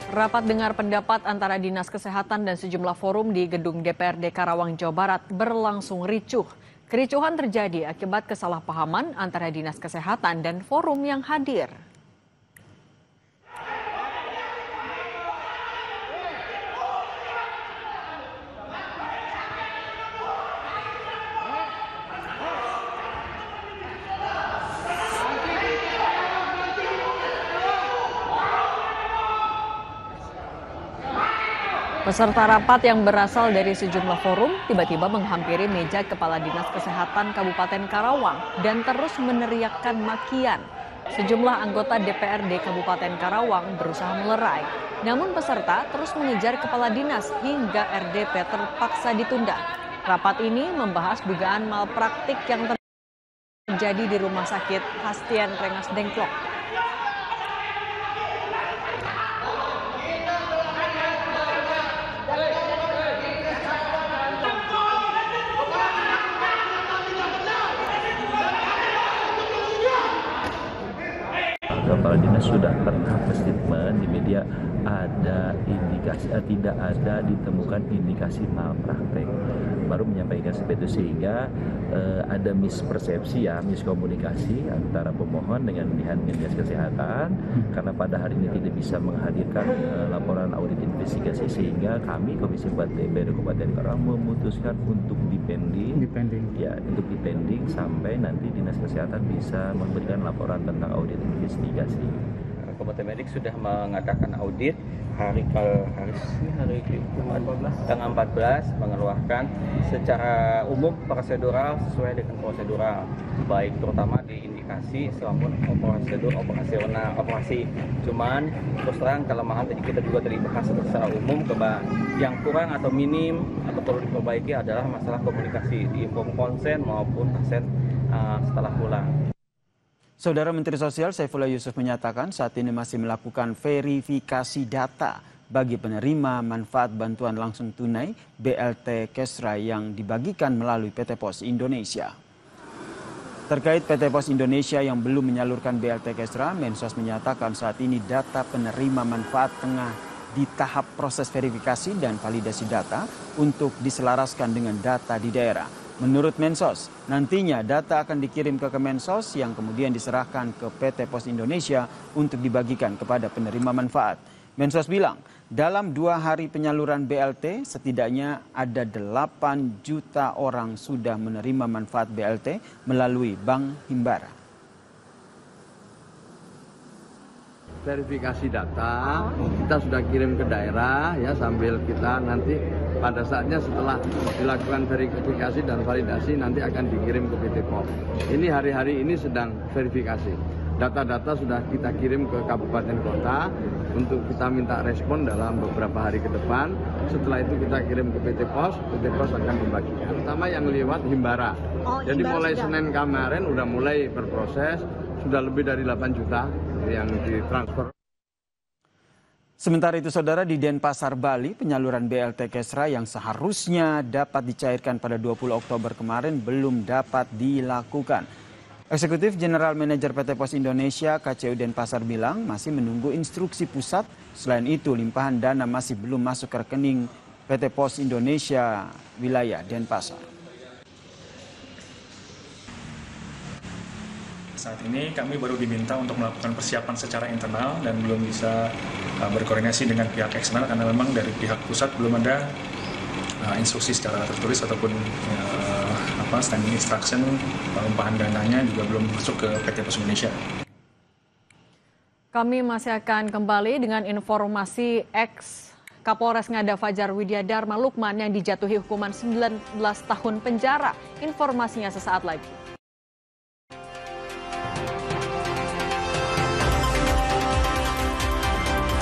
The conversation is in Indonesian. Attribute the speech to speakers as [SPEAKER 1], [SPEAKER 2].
[SPEAKER 1] Rapat dengar pendapat antara Dinas Kesehatan dan sejumlah forum di gedung DPRD Karawang, Jawa Barat berlangsung ricuh. Kericuhan terjadi akibat kesalahpahaman antara Dinas Kesehatan dan forum yang hadir. Peserta rapat yang berasal dari sejumlah forum tiba-tiba menghampiri meja Kepala Dinas Kesehatan Kabupaten Karawang dan terus meneriakkan makian. Sejumlah anggota DPRD Kabupaten Karawang berusaha melerai. Namun peserta terus mengejar Kepala Dinas hingga RDP terpaksa ditunda. Rapat ini membahas dugaan malpraktik yang terjadi di Rumah Sakit Hastian Rengas Dengklok.
[SPEAKER 2] Kepala Dinas sudah pernah berstatement di media ada indikasi tidak ada ditemukan indikasi malpraktek, baru menyampaikan seperti itu, sehingga ada mispersepsi miskomunikasi antara pemohon dengan pihak Dinas Kesehatan karena pada hari ini tidak bisa menghadirkan laporan audit investigasi, sehingga kami Komisi 4 DPRD Kabupaten Karawang memutuskan untuk dipending sampai nanti Dinas Kesehatan bisa memberikan laporan tentang audit investigasi.
[SPEAKER 3] Komite Medik sudah mengadakan audit tanggal 14 mengeluarkan secara umum prosedural sesuai dengan prosedural, baik terutama di indikasi maupun prosedur operasi. Cuman terus terang kelemahan kita juga tadi bahas secara umum, yang kurang atau minim atau perlu diperbaiki adalah masalah komunikasi di inform konsen maupun pasien setelah pulang.
[SPEAKER 4] Saudara Menteri Sosial Saifullah Yusuf menyatakan saat ini masih melakukan verifikasi data bagi penerima manfaat bantuan langsung tunai BLT Kesra yang dibagikan melalui PT Pos Indonesia. Terkait PT Pos Indonesia yang belum menyalurkan BLT Kesra, Mensos menyatakan saat ini data penerima manfaat tengah di tahap proses verifikasi dan validasi data untuk diselaraskan dengan data di daerah. Menurut Mensos, nantinya data akan dikirim ke Kemensos yang kemudian diserahkan ke PT Pos Indonesia untuk dibagikan kepada penerima manfaat. Mensos bilang, dalam 2 hari penyaluran BLT, setidaknya ada 8 juta orang sudah menerima manfaat BLT melalui Bank Himbara.
[SPEAKER 5] Verifikasi data kita sudah kirim ke daerah ya, sambil kita nanti pada saatnya setelah dilakukan verifikasi dan validasi nanti akan dikirim ke PT POS. Ini hari-hari ini sedang verifikasi. Data-data sudah kita kirim ke kabupaten kota untuk kita minta respon dalam beberapa hari ke depan. Setelah itu kita kirim ke PT POS akan membagikan. Pertama yang lewat Himbara. Jadi mulai Senin kemarin udah mulai berproses, sudah lebih dari 8 juta yang ditransfer.
[SPEAKER 4] Sementara itu saudara, di Denpasar, Bali, penyaluran BLT Kesra yang seharusnya dapat dicairkan pada 20 Oktober kemarin belum dapat dilakukan. Eksekutif General Manager PT Pos Indonesia KCU Denpasar bilang masih menunggu instruksi pusat. Selain itu, limpahan dana masih belum masuk ke rekening PT Pos Indonesia wilayah Denpasar.
[SPEAKER 6] Saat ini kami baru diminta untuk melakukan persiapan secara internal dan belum bisa berkoordinasi dengan pihak eksternal karena memang dari pihak pusat belum ada instruksi secara tertulis ataupun standing instruction, limpahan dananya juga belum masuk ke PT Pos Indonesia.
[SPEAKER 1] Kami masih akan kembali dengan informasi Kapolres Ngada Fajar Widyadharma Lukman yang dijatuhi hukuman 19 tahun penjara. Informasinya sesaat lagi.